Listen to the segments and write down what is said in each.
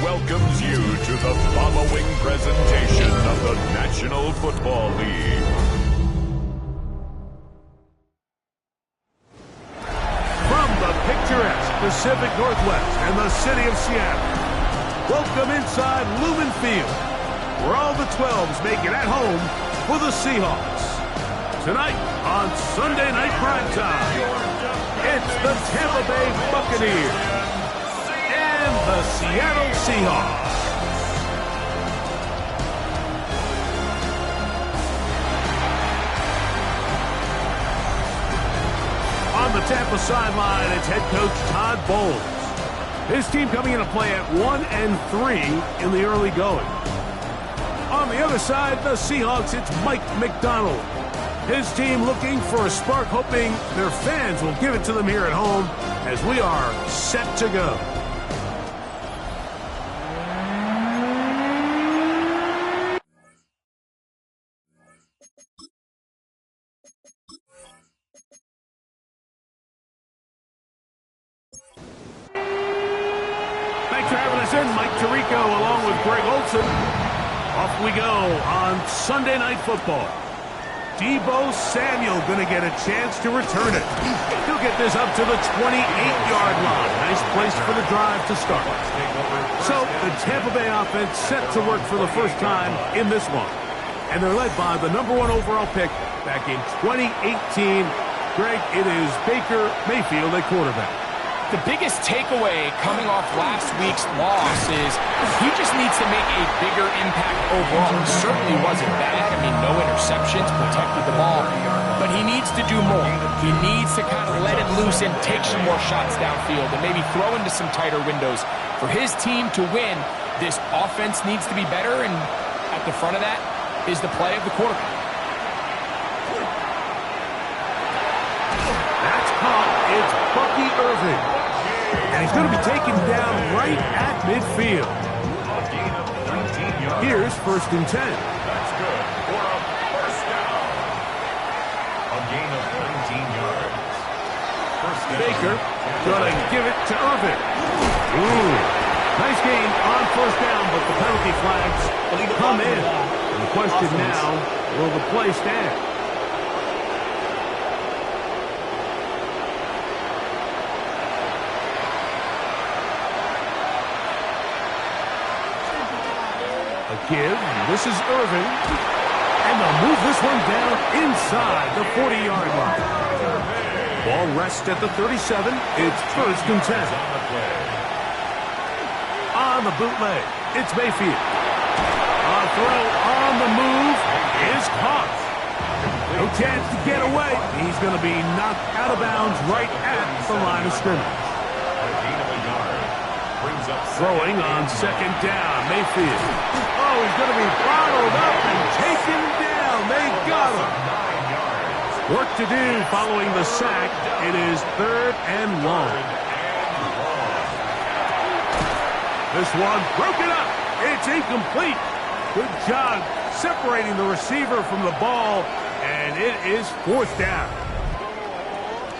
Welcomes you to the following presentation of the National Football League. From the picturesque Pacific Northwest and the city of Seattle, welcome inside Lumen Field, where all the 12s make it at home for the Seahawks. Tonight on Sunday Night Primetime, it's the Tampa Bay Buccaneers and the Seattle Seahawks. On the Tampa sideline, it's head coach Todd Bowles. His team coming into play at 1-3 in the early going. On the other side, the Seahawks, it's Mike McDonald. His team looking for a spark, hoping their fans will give it to them here at home as we are set to go. Along with Greg Olson. Off we go on Sunday Night Football. Deebo Samuel going to get a chance to return it. He'll get this up to the 28-yard line. Nice place for the drive to start. So the Tampa Bay offense set to work for the first time in this one. And they're led by the #1 overall pick back in 2018. Greg, it is Baker Mayfield at quarterback. The biggest takeaway coming off last week's loss is he just needs to make a bigger impact overall. He certainly wasn't bad. I mean, no interceptions, protected the ball. But he needs to do more. He needs to kind of let it loose and take some more shots downfield and maybe throw into some tighter windows. For his team to win, this offense needs to be better, and at the front of that is the play of the quarterback. That's caught. It's Bucky Irving. And he's going to be taken down right at midfield. Here's 1st and 10. That's good for a first down. A gain of 19 yards. Baker going to give it to Irving. Ooh, nice gain on 1st down, but the penalty flags come in. And the question now, will the play stand? Give. This is Irving. And they'll move this one down inside the 40-yard line. Ball rests at the 37. It's 1st and 10. On the bootleg, it's Mayfield. A throw on the move is caught. No chance to get away. He's going to be knocked out of bounds right at the line of scrimmage. Throwing on 2nd down, Mayfield. Oh, he's going to be bottled up and taken down. They got him. Work to do following the sack. It is 3rd and long. This one broken up. It's incomplete. Good job separating the receiver from the ball, and it is 4th down.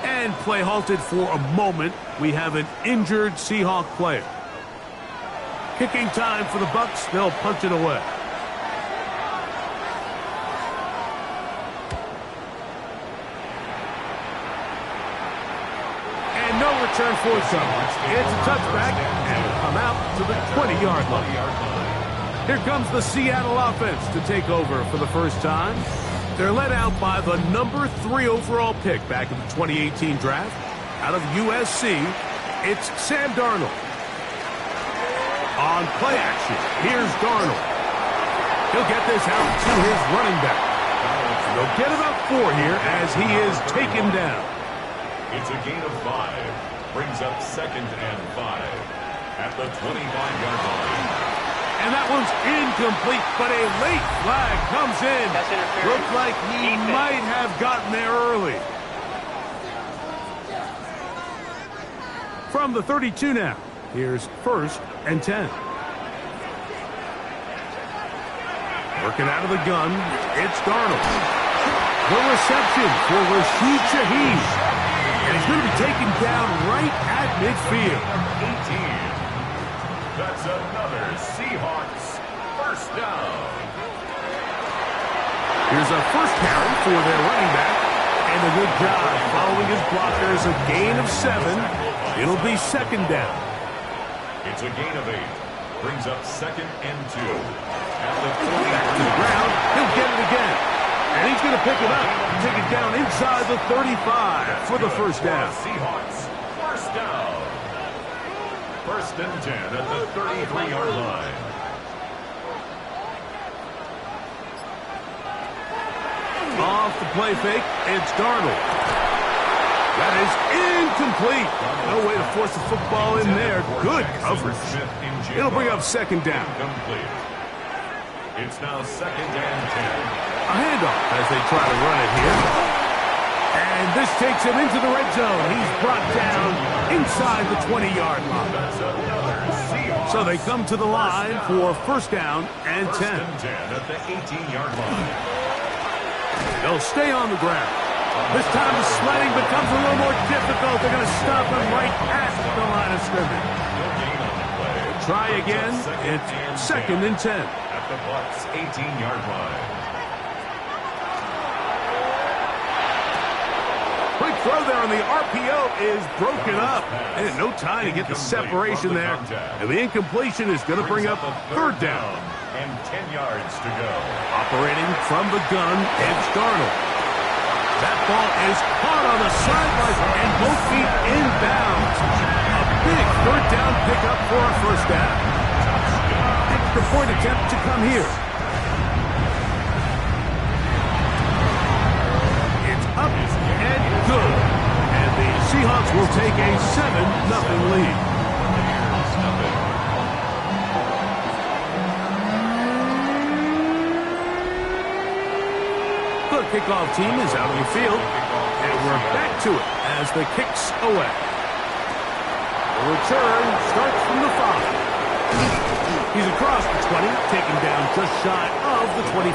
And play halted for a moment. We have an injured Seahawk player. Kicking time for the Bucs. They'll punch it away. And no return for someone. It's a touchback, and will come out to the 20-yard line. Here comes the Seattle offense to take over for the first time. They're led out by the #3 overall pick back in the 2018 draft. Out of USC, it's Sam Darnold. On play action, here's Darnold. He'll get this out to his running back. They'll get about 4 here as he is taken down. It's a gain of 5. Brings up 2nd and 5 at the 25-yard line. And that one's incomplete, but a late flag comes in. Looks like he might have gotten there early. From the 32 now, here's 1st and 10. Working out of the gun, it's Darnold. The reception for Rashid Shaheed. And he's going to be taken down right at midfield. 18. That's another Seahawks first down. Here's a first carry for their running back. And a good job following his blockers. A gain of 7. It'll be 2nd down. It's a gain of 8. Brings up 2nd and 2. At the Back to the ground. He'll get it again. And he's going to pick it up. Take it down inside the 35 for the first down. Seahawks first down. 1st and 10 at the 33-yard line. Off the play fake, it's Darnold. That is incomplete. No way to force the football in there. Good coverage. It'll bring up 2nd down. Complete. It's now 2nd and 10. A handoff as they try to run it here. And this takes him into the red zone. He's brought down inside the 20-yard line. So they come to the line for 1st down and 10. 1st and 10 at the 18-yard line. They'll stay on the ground. This time the sledding becomes a little more difficult. They're going to stop him right at the line of scrimmage. Try again. It's 2nd and 10. At the Bucs 18-yard line. Quick throw there on the RPO is broken up. And no time to get the separation there. And the incompletion is going to bring up 3rd down. And 10 yards to go. Operating from the gun, it's Darnold. That ball is caught on the sideline and both feet inbounds. A big 3rd down pickup for a 1st down. Extra point attempt to come here. It's up and good. And the Seahawks will take a 7-0 lead. The kickoff team is out on the field. And we're back to it as the kick's away. The return starts from the 5. He's across the 20, taken down just shy of the 25.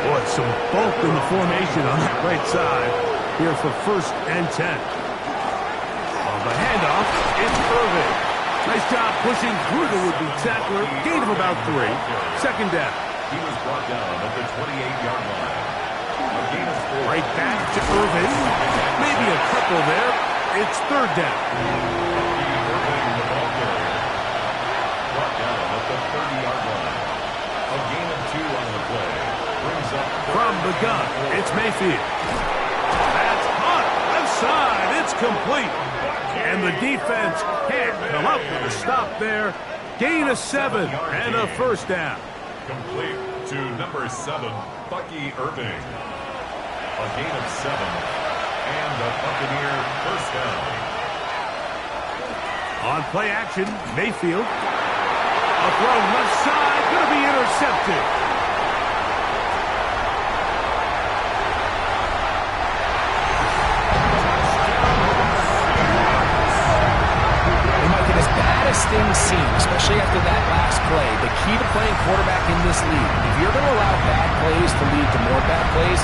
Boy, some bulk in the formation on that right side here for 1st and 10. On the handoff, it's Irvin. Nice job pushing through the would-be tackler. Gain of about 3. 2nd down. He was brought down at the 28-yard line. A gain of 4. Right back to Irvin. Maybe a couple there. It's 3rd down. Brought down at the 30-yard line. A gain of 2 on the play. Brings up from the gun. It's Mayfield. That's hot. Left side. It's complete. And the defense can't come up with a stop there. Gain of 7 and a 1st down. Complete to number 7, Bucky Irving. A gain of 7 and a Buccaneer 1st down. On play action, Mayfield. A throw left side, going to be intercepted. As bad as things seem, especially after that last play, the key to playing quarterback in this league, if you're going to allow bad plays to lead to more bad plays,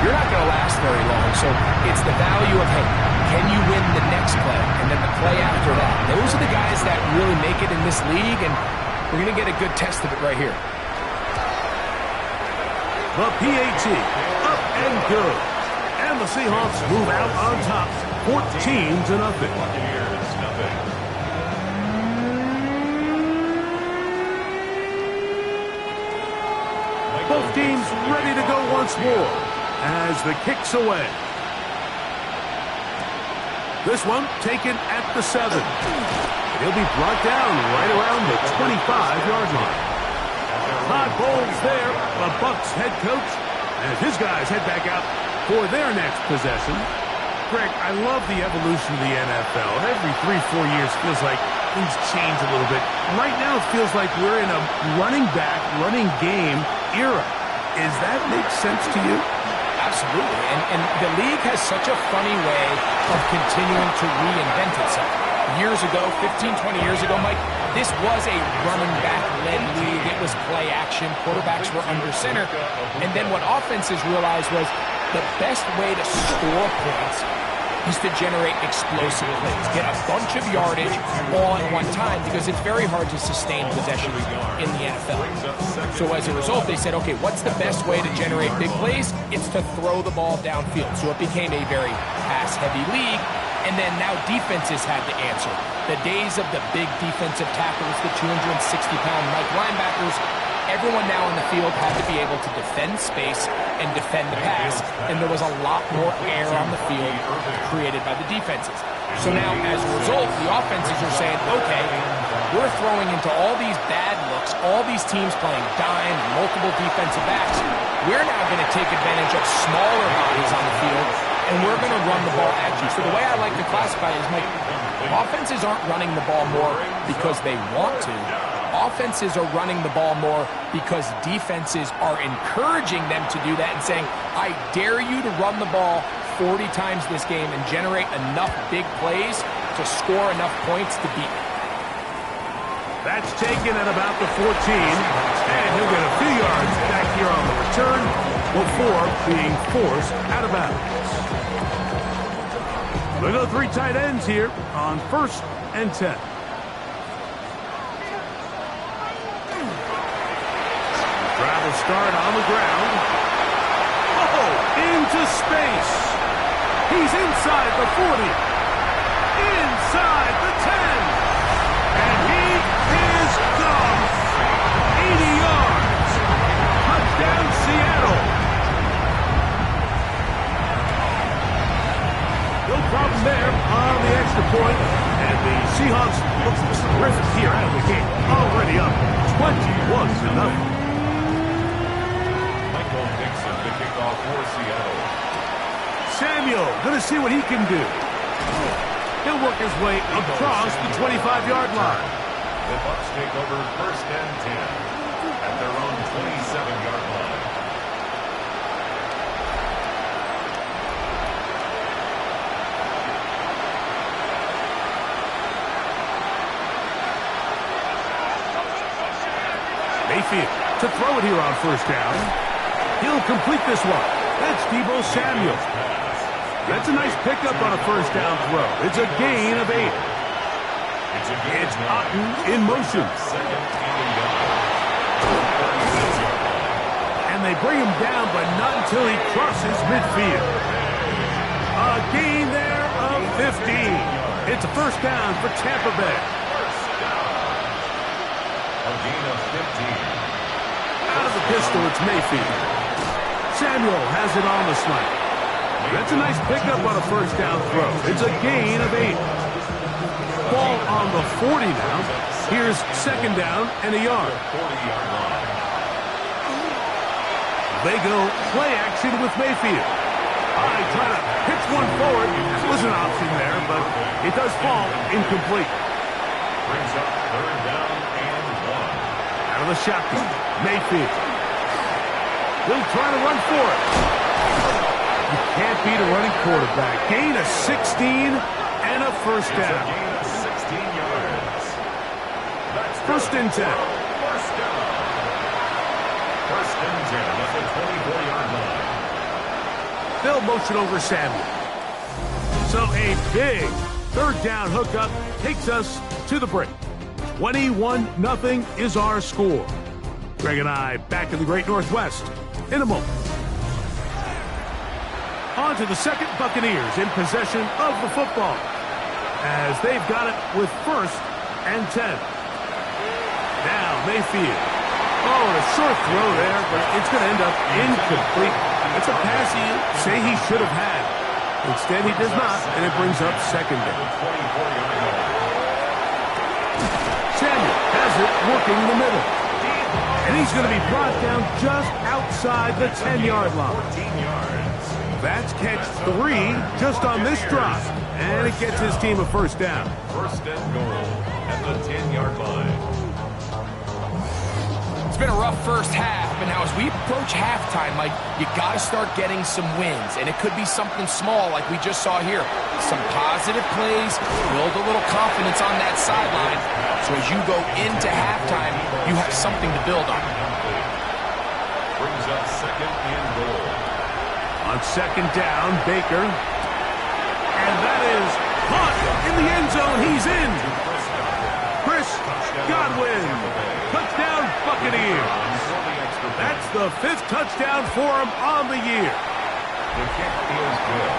you're not going to last very long. So it's the value of, hey, can you win the next play and then the play after that? Those are the guys that really make it in this league, and we're going to get a good test of it right here. The PAT, up and good. And the Seahawks move out on top, 14-0. Buccaneers, nothing. Both teams ready to go once more as the kick's away. This one taken at the 7. He'll be brought down right around the 25-yard line. Todd Bowles there, the Bucs head coach, As his guys head back out for their next possession. Greg, I love the evolution of the NFL. Every 3-4 years feels like things change a little bit. Right now it feels like we're in a running back, running game era. Does that make sense to you? Absolutely. And the league has such a funny way of continuing to reinvent itself. Years ago, 15, 20 years ago, Mike, this was a running back-led league. It was play action. Quarterbacks were under center. And then what offenses realized was the best way to score points is to generate explosive plays. Get a bunch of yardage all at one time because it's very hard to sustain possession in the NFL. So as a result, they said, okay, what's the best way to generate big plays? It's to throw the ball downfield. So it became a very pass-heavy league. And then now defenses had to answer. The days of the big defensive tackles, the 260-pound Mike linebackers, everyone now in the field had to be able to defend space and defend the pass, and there was a lot more air on the field created by the defenses. So now, as a result, the offenses are saying, okay, we're throwing into all these bad looks, all these teams playing dime, multiple defensive backs. We're now going to take advantage of smaller bodies on the field, and we're going to run the ball at you. So the way I like to classify it is, Mike, offenses aren't running the ball more because they want to. Offenses are running the ball more because defenses are encouraging them to do that and saying, I dare you to run the ball 40 times this game and generate enough big plays to score enough points to beat me. That's taken at about the 14, and he'll get a few yards back here on the return before being forced out of bounds. We'll go 3 tight ends here on 1st and 10. Travel start on the ground. Oh, into space. He's inside the 40. Inside the 10. And he is gone. 80 yards. Touchdown, Seattle. No problem there on the extra point. And the Seahawks look terrific here out of the game. Already up 21-0. The kickoff for Seattle. Samuel going to see what he can do. He'll work his way across the 25-yard line. The Bucs take over 1st and 10 at their own 27-yard line. Mayfield to throw it here on 1st down. He'll complete this one. That's Deebo Samuel. That's a nice pickup on a 1st down throw. It's a gain of 8. It's Otten in motion. And they bring him down, but not until he crosses midfield. A gain there of 15. It's a 1st down for Tampa Bay. A gain of 15. Out of the pistol, it's Mayfield. Samuel has it on the snipe. That's a nice pickup on a 1st down throw. It's a gain of 8. Ball on the 40 now. Here's 2nd down and a yard. They go play action with Mayfield. I try to pitch one forward. That was an option there, but it does fall incomplete. Brings up 3rd down and 1. Out of the shotgun, Mayfield. He'll try to run for it. You can't beat a running quarterback. Gain of 16 and a 1st down. Gain of 16 yards. That's 1st and 10. 1st down. 1st and 10 at the 24-yard line. They'll motion over Samuel. So a big 3rd down hookup takes us to the break. 21-0 is our score. Greg and I back in the Great Northwest in a moment. On to the 2nd, Buccaneers in possession of the football as they've got it with 1st and 10. Now Mayfield. Oh, a short throw there, but it's going to end up incomplete. It's a pass he say he should have had. Instead, he does not, and it brings up 2nd down. Samuel has it working the middle. And he's going to be brought down just outside the 10-yard line. 14 yards. That's catch 3 just on this drive. And it gets his team a first down. First and goal at the 10-yard line. It's been a rough first half, but now as we approach halftime, Mike, you got to start getting some wins. And it could be something small like we just saw here. Some positive plays, build a little confidence on that sideline. So as you go into halftime, you have something to build on. Brings up second and goal. On second down, Baker. And that is caught in the end zone. He's in. Chris Godwin. Touchdown, Buccaneers. That's the 5th touchdown for him on the year. The kick is good.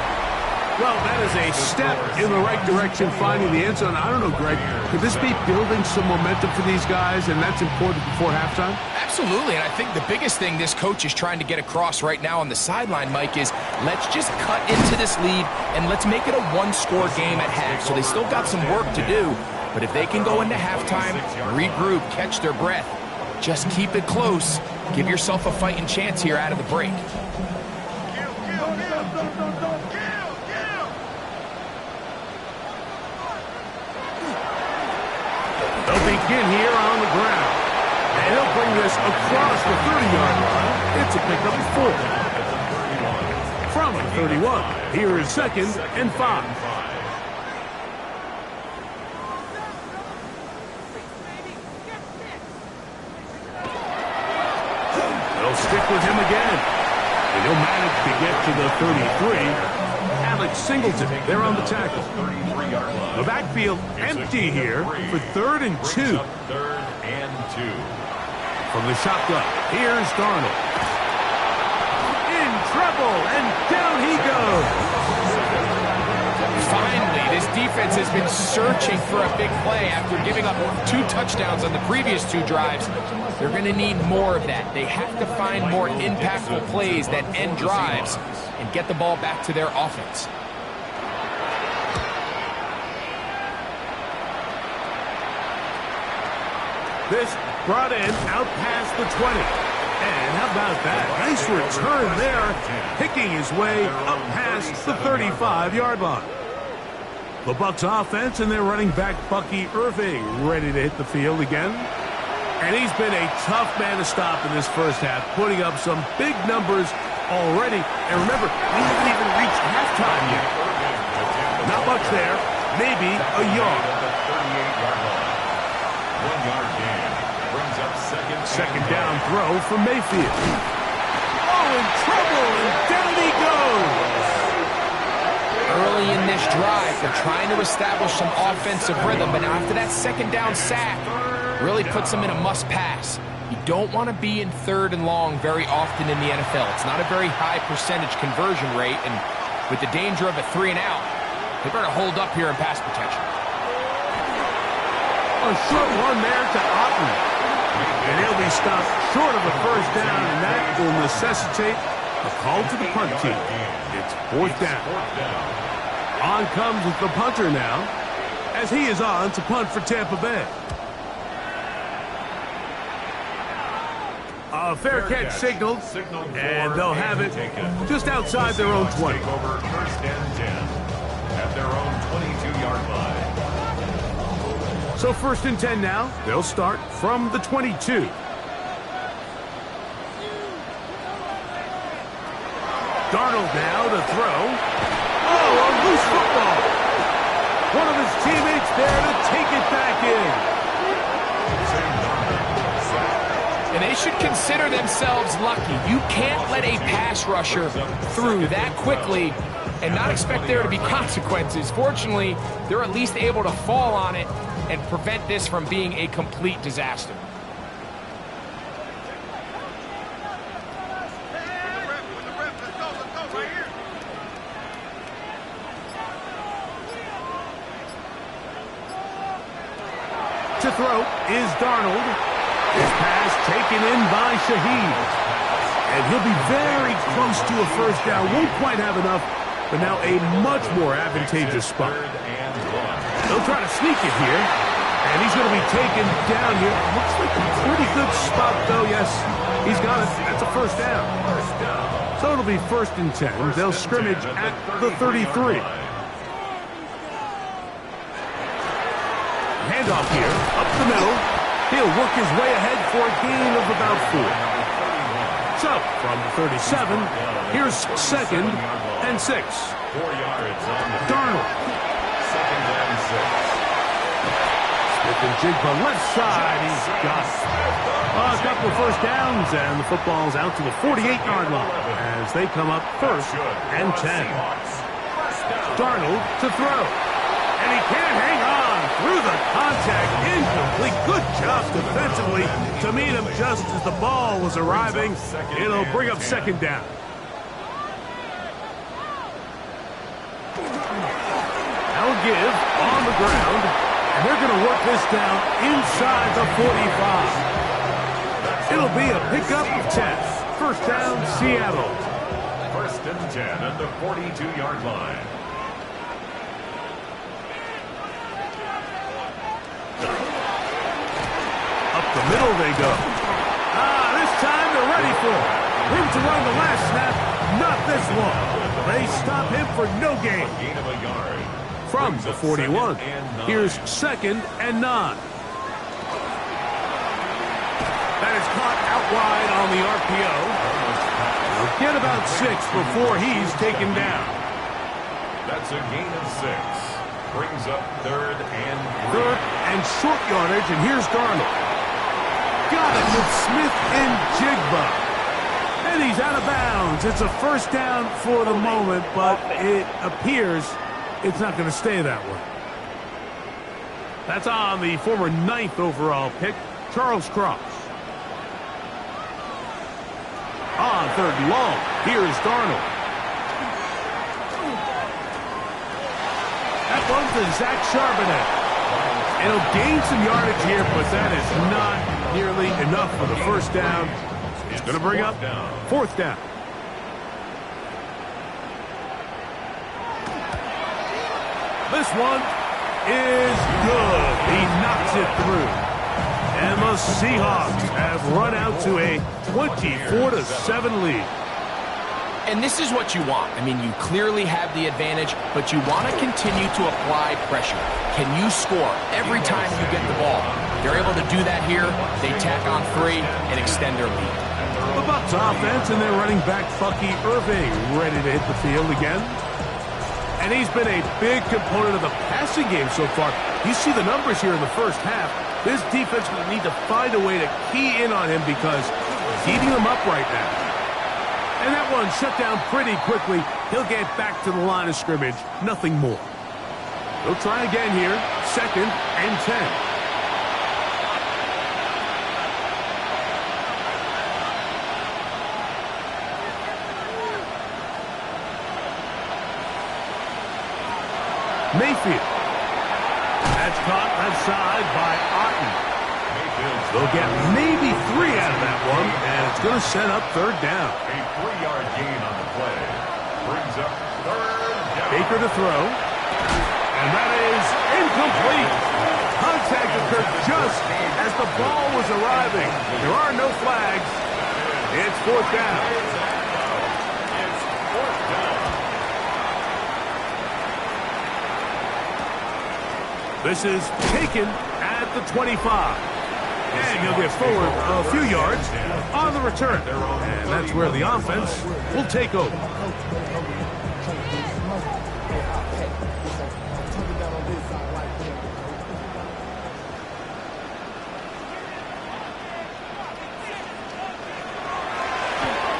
Well, that is a step in the right direction, finding the end zone. I don't know, Greg, could this be building some momentum for these guys, and that's important before halftime? Absolutely, and I think the biggest thing this coach is trying to get across right now on the sideline, Mike, is let's just cut into this lead, and let's make it a one-score game at half. So they still got some work to do, but if they can go into halftime, regroup, catch their breath, just keep it close, give yourself a fighting chance here out of the break. They'll begin here on the ground. And he'll bring this across the 30-yard line. It's a pickup of 4. From the 31, here is second and 5. They'll stick with him again. And he'll manage to get to the 33. Alex Singleton, they're on the tackle. The backfield empty here for 3rd and 2. Third and 2. From the shotgun, here's Darnold. In trouble, and down he goes. Finally, this defense has been searching for a big play after giving up 2 touchdowns on the previous 2 drives. They're going to need more of that. They have to find more impactful plays that end drives and get the ball back to their offense. This brought in out past the 20. And how about that? Nice return there, picking his way up past the 35-yard line. The Bucs offense and their running back Bucky Irving ready to hit the field again. And he's been a tough man to stop in this first half, putting up some big numbers already. And remember, we haven't even reached halftime yet. Not much there, maybe a yard. 1 yard gain. Brings up second down throw for Mayfield. Oh, in trouble, and down he goes. Early in this drive, they're trying to establish some offensive rhythm, but now after that second down sack, really puts them in a must-pass. You don't want to be in 3rd and long very often in the NFL. It's not a very high percentage conversion rate, and with the danger of a 3 and out, they better hold up here in pass protection. A short one there to Otten. And he'll be stopped short of a first down, and that will necessitate a call to the punt team. It's 4th down. On comes the punter now, as he is on to punt for Tampa Bay. A fair catch signaled, and they'll have it just outside their own 20. Over first and 10 at their own 22-yard line. So 1st and 10 now. They'll start from the 22. Darnold now to throw. Oh, a loose football. One of his teammates there to take it back in. And they should consider themselves lucky. You can't let a pass rusher through that quickly and not expect there to be consequences. Fortunately, they're at least able to fall on it and prevent this from being a complete disaster. To throw is Darnold. His pass taken in by Shaheed. And he'll be very close to a first down. Won't quite have enough, but now a much more advantageous spot. They'll try to sneak it here. And he's going to be taken down here. Looks like a pretty good spot, though. Yes, he's got it. That's a first down. So it'll be 1st and 10. They'll scrimmage at the 33. Handoff here, up the middle. He'll work his way ahead for a gain of about 4. So, from the 37, here's 2nd and 6. 4 yards on the Darnold. 2nd and 6. Smith and Jigba left side. He's got a couple of first downs, and the football's out to the 48-yard line as they come up 1st and 10. Darnold to throw. And he can't hang on through the contact. Incomplete. Good job defensively to meet him just as the ball was arriving. It'll bring up 2nd down. Now a give on the ground. And they're going to work this down inside the 45. It'll be a pickup of 10. 1st down, Seattle. 1st and 10 at the 42-yard line. Up the middle they go. This time they're ready for it. Room to run the last snap, not this one. They stop him for no gain. Gain of a yard. From the 41, here's 2nd and 9. That is caught out wide on the RPO. They'll get about 6 before he's taken down. That's a gain of 6. Brings up 3rd and 3. 3rd and short yardage, and here's Darnold. Got it with Smith and Jigba. And he's out of bounds. It's a 1st down for the moment, but it appears it's not going to stay that way. That's on the former 9th overall pick, Charles Cross. On 3rd and long, here's Darnold. That one's to Zach Charbonnet. It'll gain some yardage here, but that is not nearly enough for the 1st down. It's going to bring up 4th down. This one is good. He knocks it through. And the Seahawks have run out to a 24-7 lead. And this is what you want. I mean, you clearly have the advantage, but you want to continue to apply pressure. Can you score every time you get the ball? They're able to do that here. They tack on 3 and extend their lead. The Bucs offense and their running back, Bucky Irving, ready to hit the field again. And he's been a big component of the passing game so far. You see the numbers here in the 1st half. This defense will need to find a way to key in on him because he's eating them up right now. And that one shut down pretty quickly. He'll get back to the line of scrimmage. Nothing more. They'll try again here. 2nd and 10. Mayfield. That's caught left side by Otten. They'll get maybe 3 out of that one, and it's going to set up 3rd down. A 3-yard gain on the play. Brings up 3rd down. Baker to throw. And that is incomplete. Contact occurred just as the ball was arriving. There are no flags. It's 4th down. This is taken at the 25. And he'll get forward a few yards on the return. And that's where the offense will take over.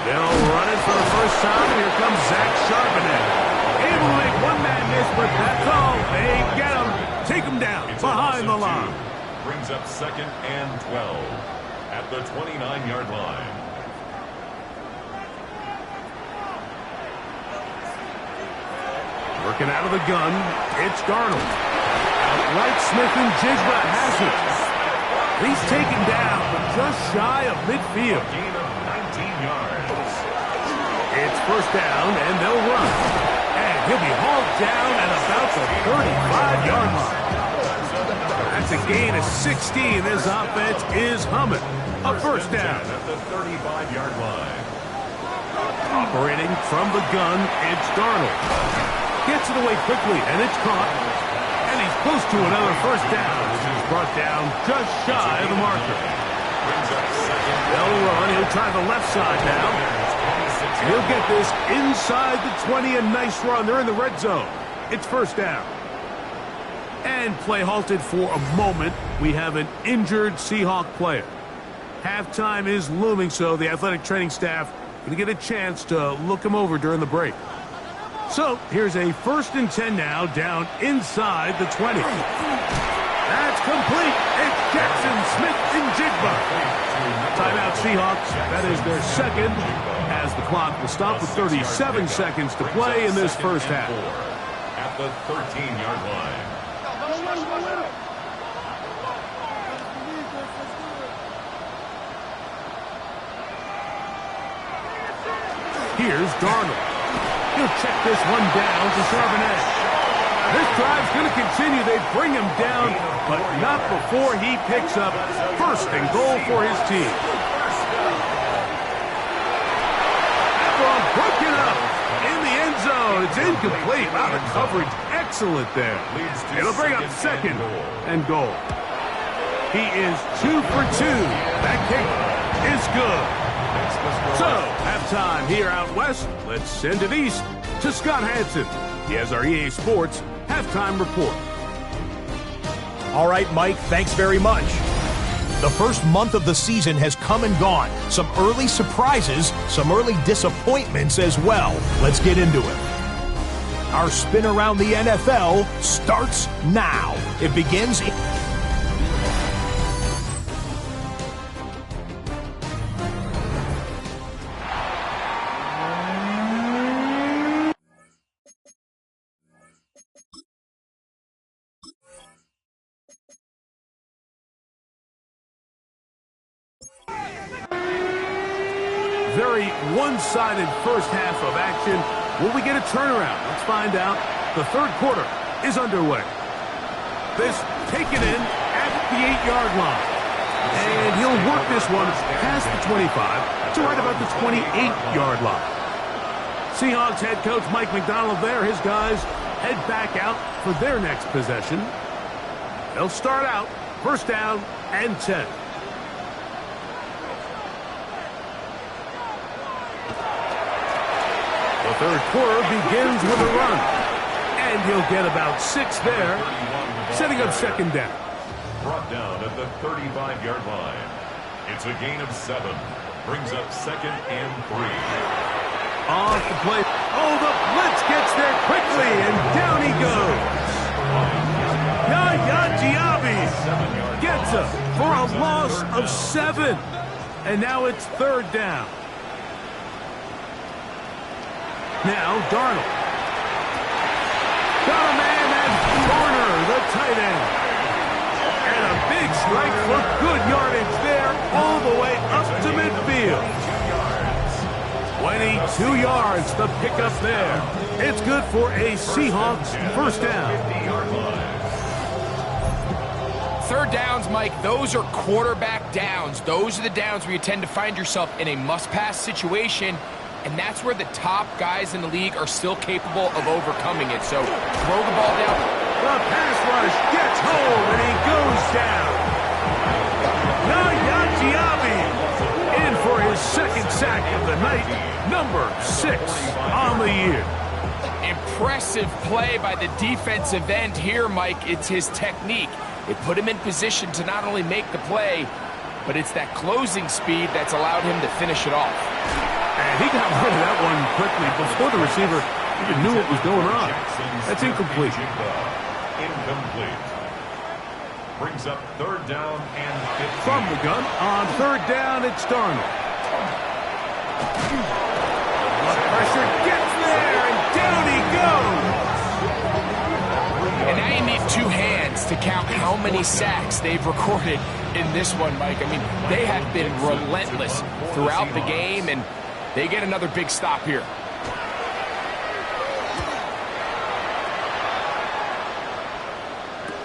They'll run it for the first time. Here comes Zach Charbonnet. Able to make one man miss, but that's all. They get him. Take him down behind the line. Brings up 2nd and 12 at the 29-yard line. Working out of the gun, it's Darnold. Outright Smith and Jigba has it. He's taken down, but just shy of midfield. Gain of 19 yards. It's 1st down, and they'll run. And he'll be hauled down at about the 35-yard line. That's a a gain of 16. This offense is humming. A first down. At the 35-yard line. Operating from the gun, it's Darnold. Gets it away quickly, and it's caught. And he's close to another first down, which is brought down just shy of the marker. They'll run. He'll try the left side now. He'll get this inside the 20. A nice run. They're in the red zone. It's first down. And play halted for a moment. We have an injured Seahawk player. Halftime is looming, so the athletic training staff going to get a chance to look him over during the break. So here's a 1st and 10 now, down inside the 20. That's complete. It's Jackson, Smith, and Jigba. Timeout Seahawks. That is their second, as the clock will stop with 37 seconds to play in this first half. At the 13-yard line. Here's Darnold. He'll check this one down to Charbonnet. This drive's going to continue. They bring him down, but not before he picks up 1st and goal for his team. That ball broken up in the end zone. It's incomplete. Out of coverage. Excellent there. It'll bring up 2nd and goal. He is 2 for 2. That kick is good. So, halftime here out west. Let's send it east to Scott Hansen. He has our EA Sports halftime report. All right, Mike, thanks very much. The first month of the season has come and gone. Some early surprises, some early disappointments as well. Let's get into it. Our spin around the NFL starts now. It begins very one-sided first half of action. Will we get a turnaround? Let's find out. The third quarter is underway. This taken in at the 8-yard line. And he'll work this one past the 25 to right about the 28-yard line. Seahawks head coach Mike McDonald there. His guys head back out for their next possession. They'll start out first down and 10. The third quarter begins with a run. And he'll get about 6 there, setting up 2nd down. Brought down at the 35-yard line. It's a gain of 7. Brings up 2nd and 3. Off the play. Oh, the blitz gets there quickly, and down he goes. Yaya Diaby gets him for a loss of 7. And now it's 3rd down. Now Darnold. Got a man at Warner, the tight end. And a big strike for good yardage there all the way up to midfield. 22 yards, the pickup there. It's good for a Seahawks first down. 3rd downs, Mike, those are quarterback downs. Those are the downs where you tend to find yourself in a must-pass situation. And that's where the top guys in the league are still capable of overcoming it. So throw the ball down. The pass rush gets home, and he goes down. Yaya Diaby in for his 2nd sack of the night, number 6 on the year. Impressive play by the defensive end here, Mike. It's his technique. It put him in position to not only make the play, but it's that closing speed that's allowed him to finish it off. And he got rid of that one quickly before the receiver even knew what was going on. That's incomplete. Incomplete. Brings up 3rd down and 15. From the gun on 3rd down, it's Darnold. Blood pressure gets there, and down he goes. And now you need 2 hands to count how many sacks they've recorded in this one, Mike. I mean, they have been relentless throughout the game, and they get another big stop here.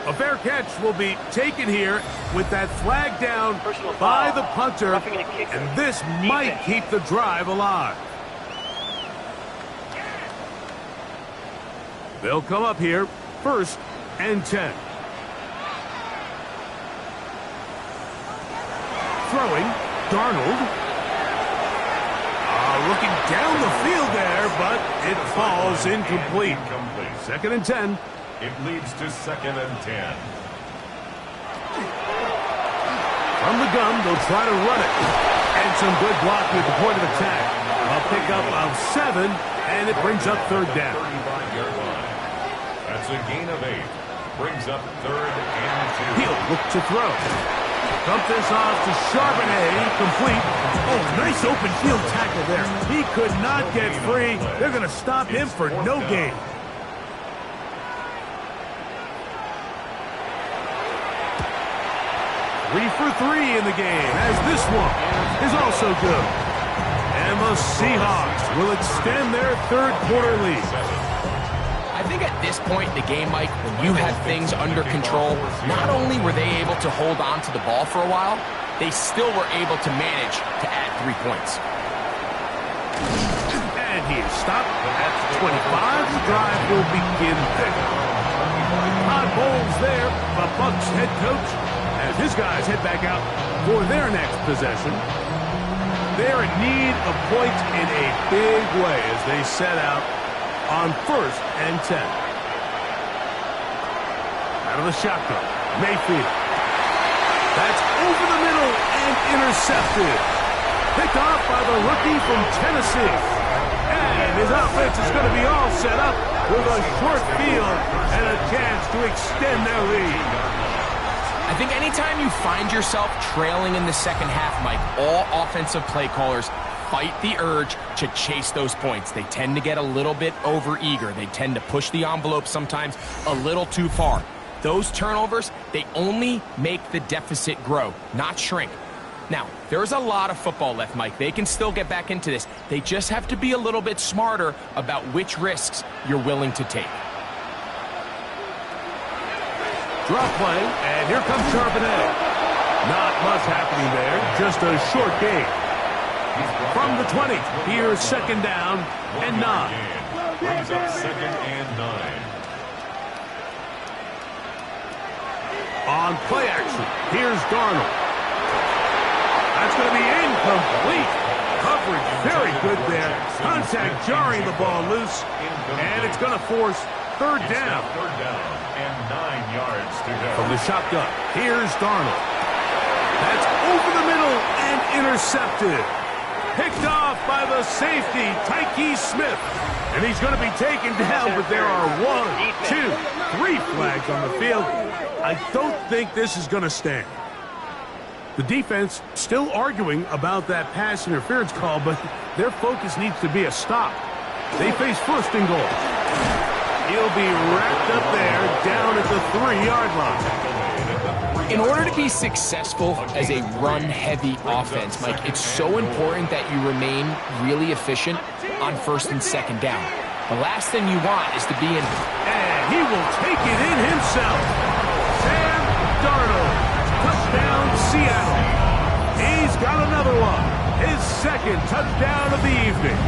A fair catch will be taken here with that flag down by the punter, and this might keep the drive alive. They'll come up here, 1st and 10. Throwing, Darnold. Looking down the field there, but it falls incomplete. 2nd and 10. It leads to 2nd and 10. From the gun, they'll try to run it. And some good blocking at the point of attack. A pickup of 7, and it brings up 3rd down. 35-yard line. That's a gain of 8. Brings up 3rd and 2. He'll look to throw. Dump this off to Charbonnet, complete. Oh, nice open field tackle there. He could not get free. They're going to stop him for no gain. Three for 3 in the game, as this one is also good. And the Seahawks will extend their 3rd quarter lead. I think at this point in the game, Mike, when you had things under control, not only were they able to hold on to the ball for a while, they still were able to manage to add 3 points. And he is stopped at 25. The drive will begin there. Todd Bowles there, the Bucs head coach, as his guys head back out for their next possession. They're in need of points in a big way as they set out on 1st and 10. Out of the shotgun, Mayfield. That's over the middle and intercepted. Picked off by the rookie from Tennessee. And his offense is going to be all set up with a short field and a chance to extend their lead. I think anytime you find yourself trailing in the 2nd half, Mike, all offensive play callers fight the urge to chase those points. They tend to get a little bit overeager. They tend to push the envelope sometimes a little too far. Those turnovers, they only make the deficit grow, not shrink. Now, there's a lot of football left, Mike. They can still get back into this. They just have to be a little bit smarter about which risks you're willing to take. Drop play, and here comes Charbonnet. Not much happening there, just a short gain. From the 20, here's 2nd down and 9. Brings up 2nd and 9. On play action, here's Darnold. That's going to be incomplete. Coverage very good there. Contact jarring the ball loose, and it's going to force 3rd down. 3rd down and 9 yards to go. From the shotgun, here's Darnold. That's over the middle and intercepted. Picked off by the safety, Tyke Smith. And he's going to be taken down, but there are 1, 2, 3 flags on the field. I don't think this is going to stand. The defense still arguing about that pass interference call, but their focus needs to be a stop. They face 1st and goal. He'll be wrapped up there down at the 3-yard line. In order to be successful as a run-heavy offense, Mike, it's so important that you remain really efficient on 1st and 2nd down. The last thing you want is to be in... And he will take it in himself. Sam Darnold. Touchdown, Seattle. He's got another one. His 2nd touchdown of the evening.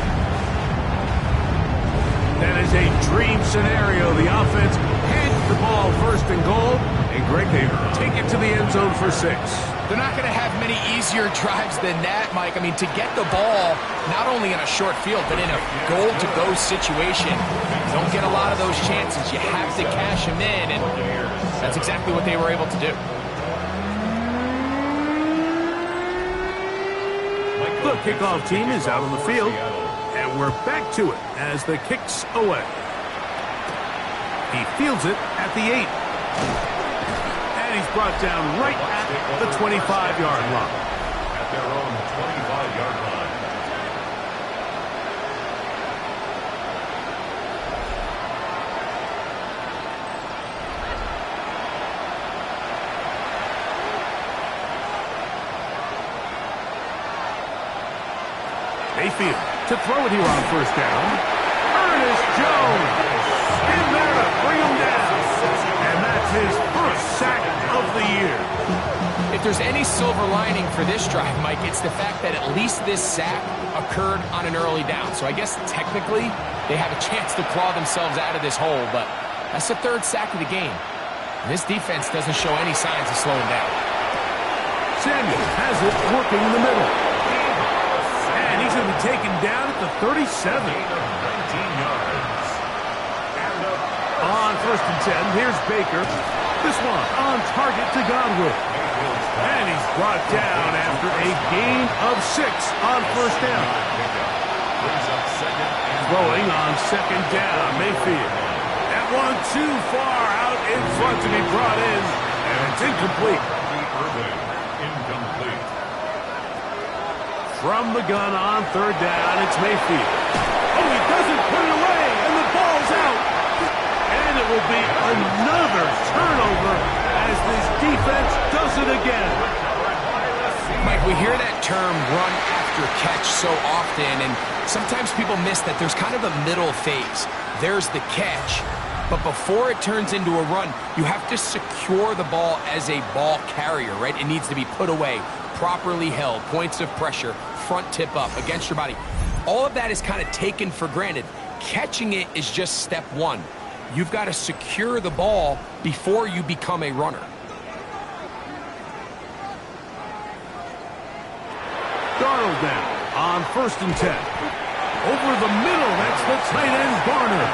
That is a dream scenario. The offense hands the ball 1st and goal. And Greg, they take it to the end zone for 6. They're not going to have many easier drives than that, Mike. I mean, to get the ball, not only in a short field, but in a goal-to-go situation, you don't get a lot of those chances. You have to cash them in, and that's exactly what they were able to do. The kickoff team is out on the field, and we're back to it as the kick's away. He fields it at the 8. And he's brought down right at the 25-yard line. At their own 25-yard line. Mayfield to throw it here on 1st down. Ernest Jones in there to bring him down. And that's his first sack of the year. If there's any silver lining for this drive, Mike, it's the fact that at least this sack occurred on an early down. So I guess technically they have a chance to claw themselves out of this hole, but that's the third sack of the game. And this defense doesn't show any signs of slowing down. Samuel has it working in the middle. And he's going to be taken down at the 37. On first and 10, here's Baker. This one on target to Godwin. And he's brought down after a gain of 6 on first down. Throwing on second down, Mayfield. That one too far out in front to be brought in, and it's incomplete. From the gun on third down, it's Mayfield. Oh, he doesn't put it away, and the ball's out. And it will be another turnover as this defense does it again. Mike, we hear that term run after catch so often, and sometimes people miss that there's kind of a middle phase. There's the catch, but before it turns into a run, you have to secure the ball as a ball carrier, right? It needs to be put away, properly held, points of pressure, front tip up against your body. All of that is kind of taken for granted. Catching it is just step one. You've got to secure the ball before you become a runner. Darnold now on first and 10. Over the middle, that's the tight end Garner.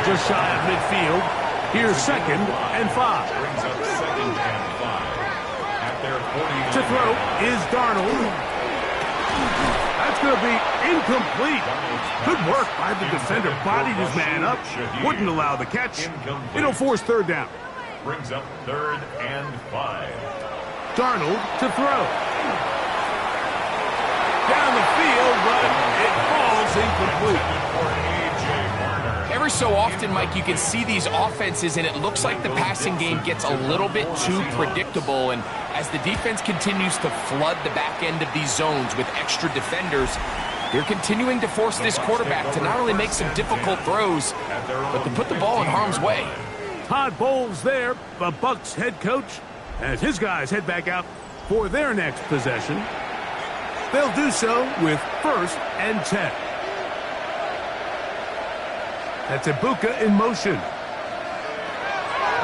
Just shy of midfield. Here's second and 5. To throw is Darnold. That's going to be incomplete. Good work by the defender. Bodied his man up. Wouldn't allow the catch. It'll force third down. Brings up third and 5. Darnold to throw. Down the field, but it falls incomplete. Every so often, Mike, you can see these offenses, and it looks like the passing game gets a little bit too predictable. And as the defense continues to flood the back end of these zones with extra defenders, they're continuing to force this quarterback to not only make some difficult throws, but to put the ball in harm's way. Todd Bowles there, the Bucs head coach, as his guys head back out for their next possession. They'll do so with first and 10. That's Ibuka in motion.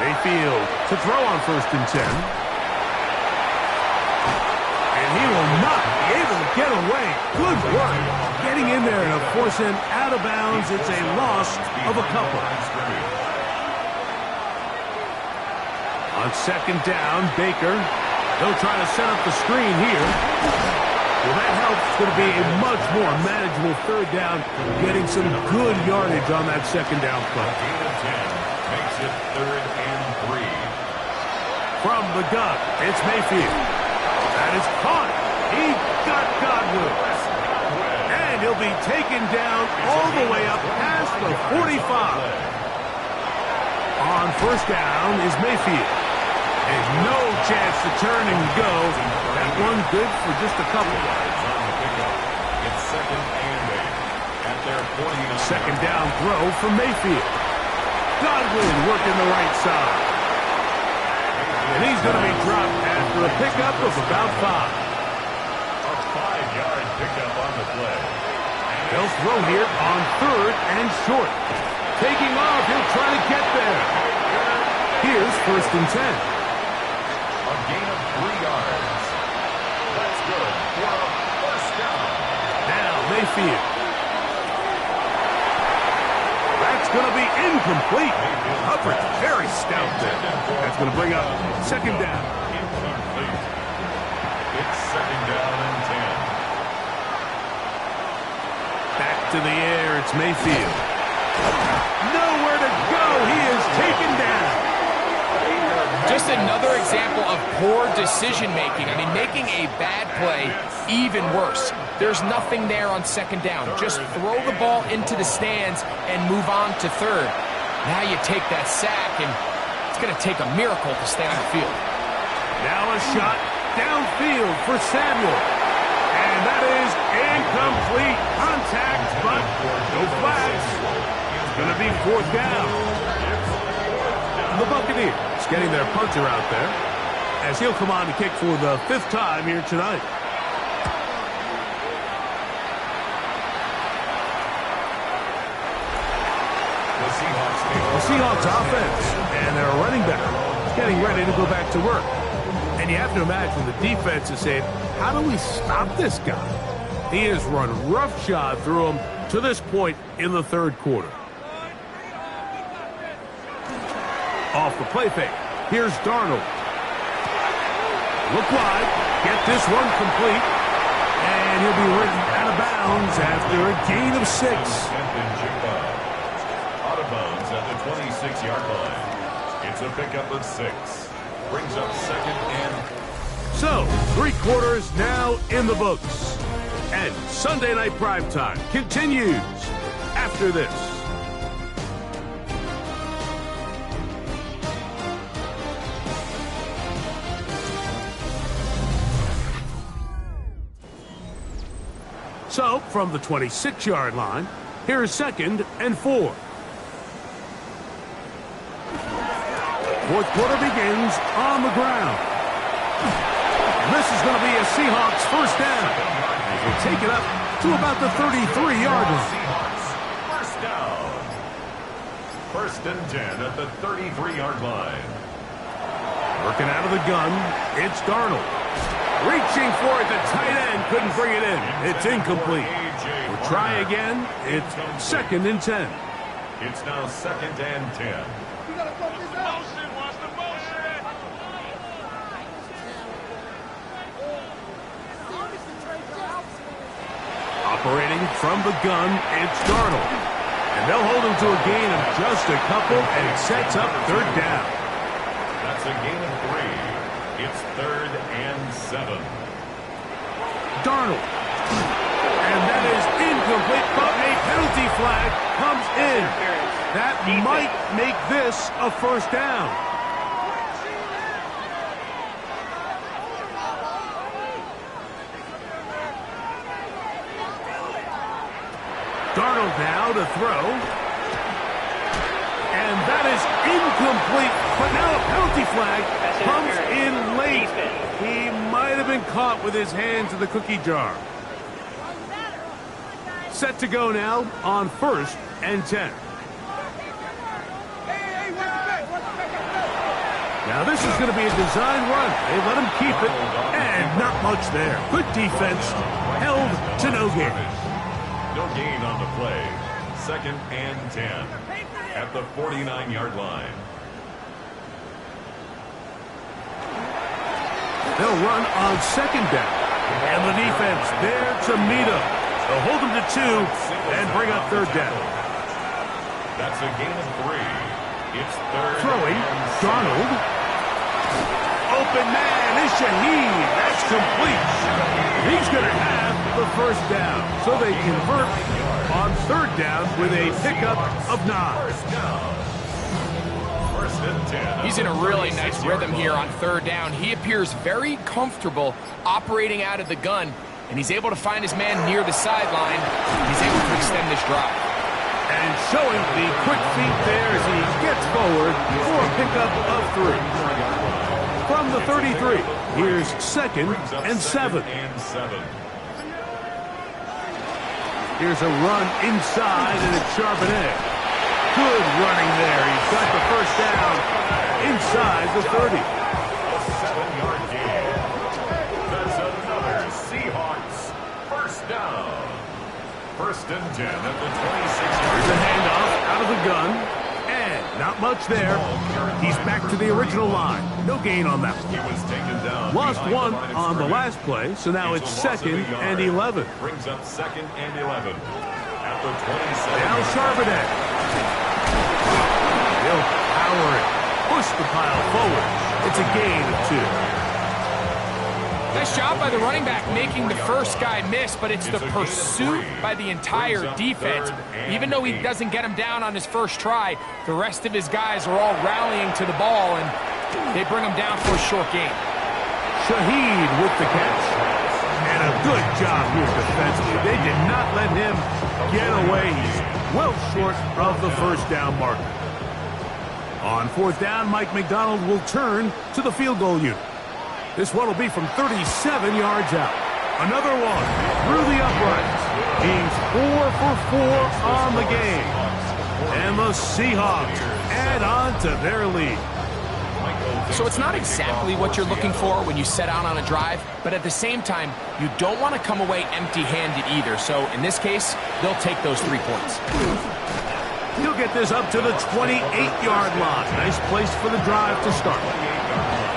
Mayfield to throw on first and 10. And he will not be able to get away. Good work. Getting in there to force him out of bounds. It's a loss of a couple. On second down, Baker. They'll try to set up the screen here. Well, that helps. It's going to be a much more manageable third down, getting some good yardage on that second down play. Makes it third and 3. From the gun, it's Mayfield. That is caught. He got Godwin. And he'll be taken down all the way up past the 45. On first down is Mayfield. There's no chance to turn and go. That one good for just a couple. It's second and 8 at their 49. Second down throw for Mayfield. Godwin working the right side. And he's going to be dropped after a pickup of about 5. A 5-yard pickup on the play. They'll throw here on third and short. Taking off, he'll try to get there. Here's first and 10. A gain of 3 yards. That's good for a first down. Now Mayfield. That's going to be incomplete. Hubbard very stout there. That's going to bring up second down. Incomplete. It's second down and 10. Back to the air, it's Mayfield. Nowhere to go. He is taken down. Just another example of poor decision-making. I mean, making a bad play even worse. There's nothing there on second down. Just throw the ball into the stands and move on to third. Now you take that sack, and it's going to take a miracle to stay on the field. Now a shot downfield for Samuel. And that is incomplete. Contact, but no flags. It's going to be fourth down. The Buccaneers getting their punter out there as he'll come on to kick for the 5th time here tonight. The Seahawks offense and their running back getting ready to go back to work. And you have to imagine the defense is saying, how do we stop this guy? He has run roughshod through him to this point in the 3rd quarter. Off the play fake. Here's Darnold. Look wide. Get this one complete. And he'll be ridden out of bounds after a gain of 6. Out of bounds at the 26-yard line. It's a pickup of 6. Brings up 2nd and... So, 3 quarters now in the books. And Sunday Night Primetime continues after this. So, from the 26-yard line, here's 2nd and 4. 4th quarter begins on the ground. And this is going to be a Seahawks 1st down. As they take it up to about the 33-yard line. Seahawks 1st down. 1st and 10 at the 33-yard line. Working out of the gun, it's Darnold. Reaching for it, the tight end couldn't bring it in. It's incomplete. We'll try again. It's 2nd and 10. It's now 2nd and 10. Operating from the gun, it's Darnold. And they'll hold him to a gain of just a couple, and it sets up 3rd down. That's a gain of 3. It's 3rd and 7. Darnold. And that is incomplete, but a penalty flag comes in. That might make this a 1st down. Darnold now to throw. And that is incomplete, but now a penalty flag comes in late. He might have been caught with his hands in the cookie jar. Set to go now on 1st and 10. Now this is going to be a design run. They let him keep it, and not much there. Good defense, held to no gain. No gain on the play. 2nd and 10 at the 49-yard line. They'll run on 2nd down. And the defense there to meet him. They'll hold him to 2 and bring up 3rd down. That's a gain of 3. It's 3rd. Throwing, Darnold. Open man is Shaheed. That's complete. He's going to have the 1st down. So they convert on 3rd down with a pickup of 9. 1st down. 1st and 10. He's in a really nice rhythm here on 3rd down. He appears very comfortable operating out of the gun, and he's able to find his man near the sideline. He's able to extend this drive. And showing the quick feet there as he gets forward for a pickup of 3. From the 33, here's 2nd and 7. Here's a run inside, and it's Charbonnet. Good running there. He's got the 1st down inside the 30. A 7-yard gain. That's another Seahawks 1st down. 1st and 10 at the 26-yard line. Here's a handoff out of the gun. And not much there. He's back to the original line. No gain on that one. He was taken down. Lost 1 on the last play, so now it's 2nd and 11. Brings up 2nd and 11 at the 27. Now Charbonnet. He'll power it. Push the pile forward. It's a gain of 2. Nice job by the running back making the first guy miss, but it's the pursuit by the entire defense. Even though he doesn't get him down on his first try, the rest of his guys are all rallying to the ball, and they bring him down for a short gain. Shaheed with the catch. And a good job here defensively. They did not let him get away. He's well short of the 1st down marker. On fourth down, Mike McDonald will turn to the field goal unit. This one will be from 37 yards out. Another one through the uprights. He's 4 for 4 on the game. And the Seahawks add on to their lead. So it's not exactly what you're looking for when you set out on a drive, but at the same time, you don't want to come away empty-handed either. So in this case, they'll take those 3 points. He'll get this up to the 28-yard line. Nice place for the drive to start.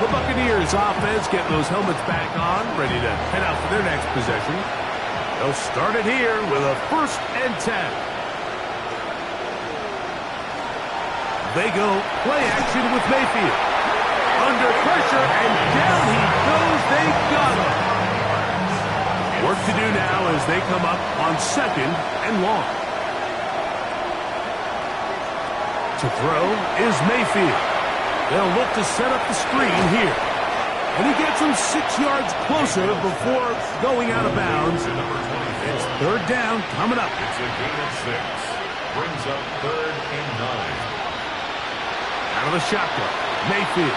The Buccaneers offense getting those helmets back on, ready to head out for their next possession. They'll start it here with a 1st and 10. They go play action with Mayfield. Under pressure, and down he goes. They got him. Work to do now as they come up on 2nd and long. To throw is Mayfield. They'll look to set up the screen here. And he gets him 6 yards closer before going out of bounds. It's 3rd down coming up. It's a gain of 6. Brings up 3rd and 9. Out of the shotgun, Mayfield.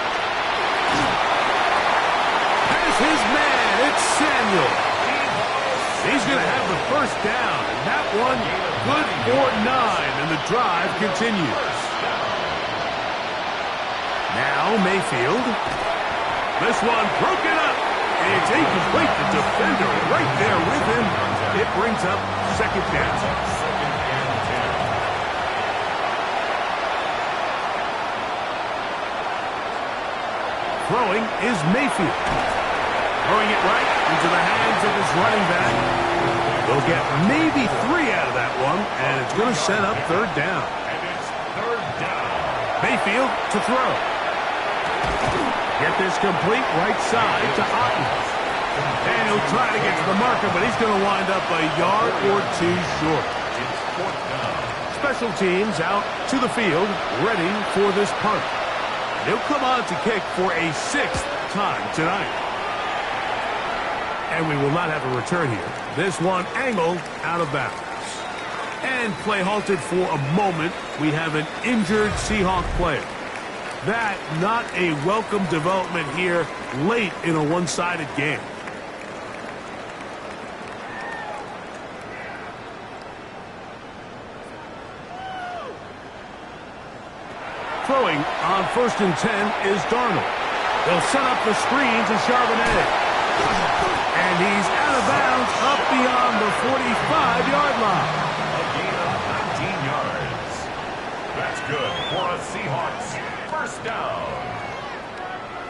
There's his man. It's Samuel. He's going to have the 1st down. And that one good for 9. And the drive continues. Now Mayfield. This one broken up. It's incomplete. The defender right there with him. It brings up 2nd down. 2nd and 10. Throwing is Mayfield. Throwing it right into the hands of his running back. They'll get maybe 3 out of that one, and it's going to set up 3rd down. And it's 3rd down. Mayfield to throw. Get this complete right side to Otten. And he'll try to get to the marker, but he's going to wind up a yard or 2 short. It's 4th down. Special teams out to the field, ready for this punt. He'll come on to kick for a 6th time tonight. And we will not have a return here. This one angled out of bounds. And play halted for a moment. We have an injured Seahawk player. That not a welcome development here late in a one-sided game. Throwing on 1st and 10 is Darnold. They'll set up the screen to Charbonnet. And he's out of bounds up beyond the 45-yard line. A gain of 19 yards. That's good for a Seahawks 1st down.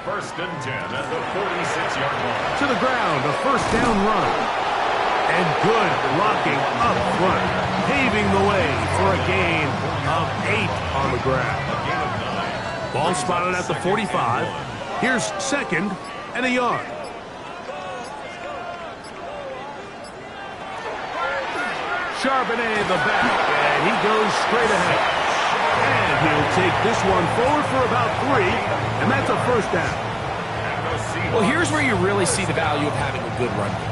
1st and 10 at the 46-yard line. To the ground, a 1st down run. And good blocking up front, paving the way for a gain of 8 on the ground. A gain of 9. Ball spotted at the 45. Here's 2nd and a yard. Charbonnet the back, and he goes straight ahead. And he'll take this one forward for about 3, and that's a 1st down. Well, here's where you really see the value of having a good run game.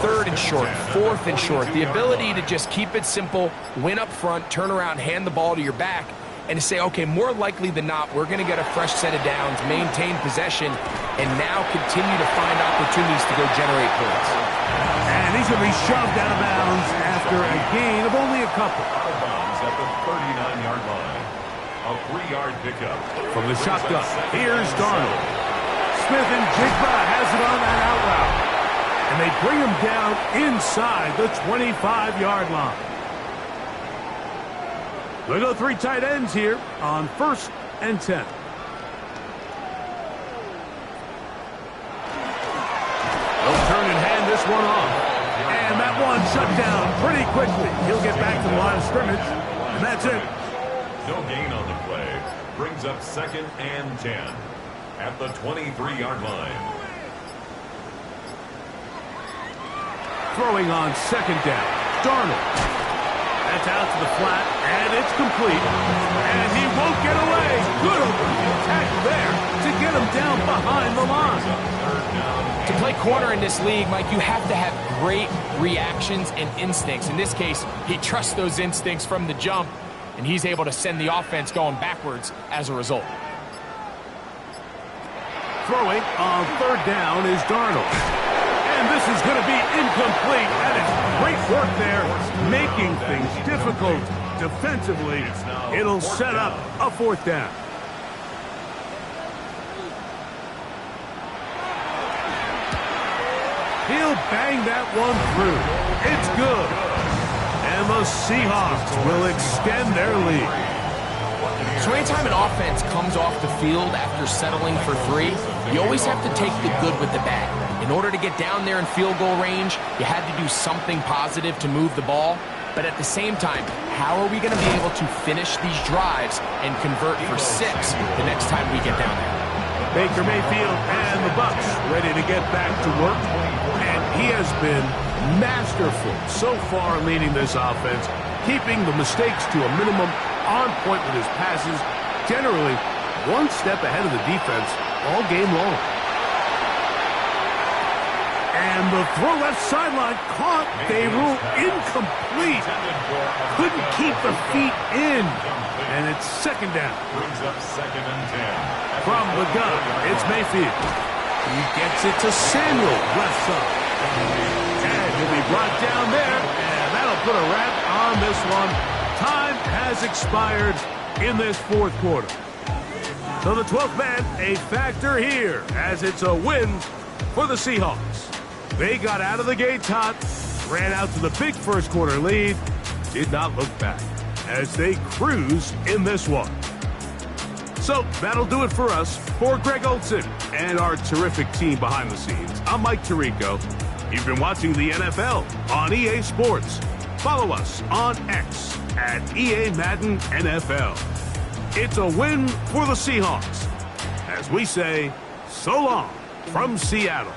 3rd and short, 4th and short. The ability to just keep it simple, win up front, turn around, hand the ball to your back, and to say, okay, more likely than not, we're going to get a fresh set of downs, maintain possession, and now continue to find opportunities to go generate points. And he's going to be shoved out of bounds after a gain of only a couple. Out of bounds at the 39-yard line. A 3-yard pickup. From the shotgun, here's Darnold. Smith and Jigba has it on that out route. And they bring him down inside the 25-yard line. We'll go 3 tight ends here on 1st and 10. They'll turn and hand this one off. And that one shut down pretty quickly. He'll get back to the line of scrimmage, and that's it. No gain on the play. Brings up 2nd and 10 at the 23-yard line. Throwing on 2nd down, Darnold. That's out to the flat, and it's complete. And he won't get away. Good opening attack there to get him down behind the line. To play corner in this league, Mike, you have to have great reactions and instincts. In this case, he trusts those instincts from the jump. and he's able to send the offense going backwards as a result. Throwing on third down is Darnold. And this is going to be incomplete. That is great work there, making things difficult defensively. It'll set up a fourth down. He'll bang that one through. It's good. And the Seahawks will extend their lead. So anytime an offense comes off the field after settling for 3, you always have to take the good with the bad. In order to get down there in field goal range, you had to do something positive to move the ball. But at the same time, how are we going to be able to finish these drives and convert for 6 the next time we get down there? Baker Mayfield and the Bucs ready to get back to work. And he has been masterful so far leading this offense, keeping the mistakes to a minimum, on point with his passes, generally one step ahead of the defense all game long. And the throw left sideline caught. They rule incomplete. Couldn't keep the feet in. And it's second down. Brings up 2nd and 10. From the gun, it's Mayfield. He gets it to Samuel, left side. And he'll be brought down there, and that'll put a wrap on this one. Time has expired in this fourth quarter. So the 12th man, a factor here, as it's a win for the Seahawks. They got out of the gates hot, ran out to the big first quarter lead, did not look back as they cruise in this one. So that'll do it for us. For Greg Olson and our terrific team behind the scenes, I'm Mike Tirico. You've been watching the NFL on EA Sports. Follow us on X at EA Madden NFL. It's a win for the Seahawks. As we say, so long from Seattle.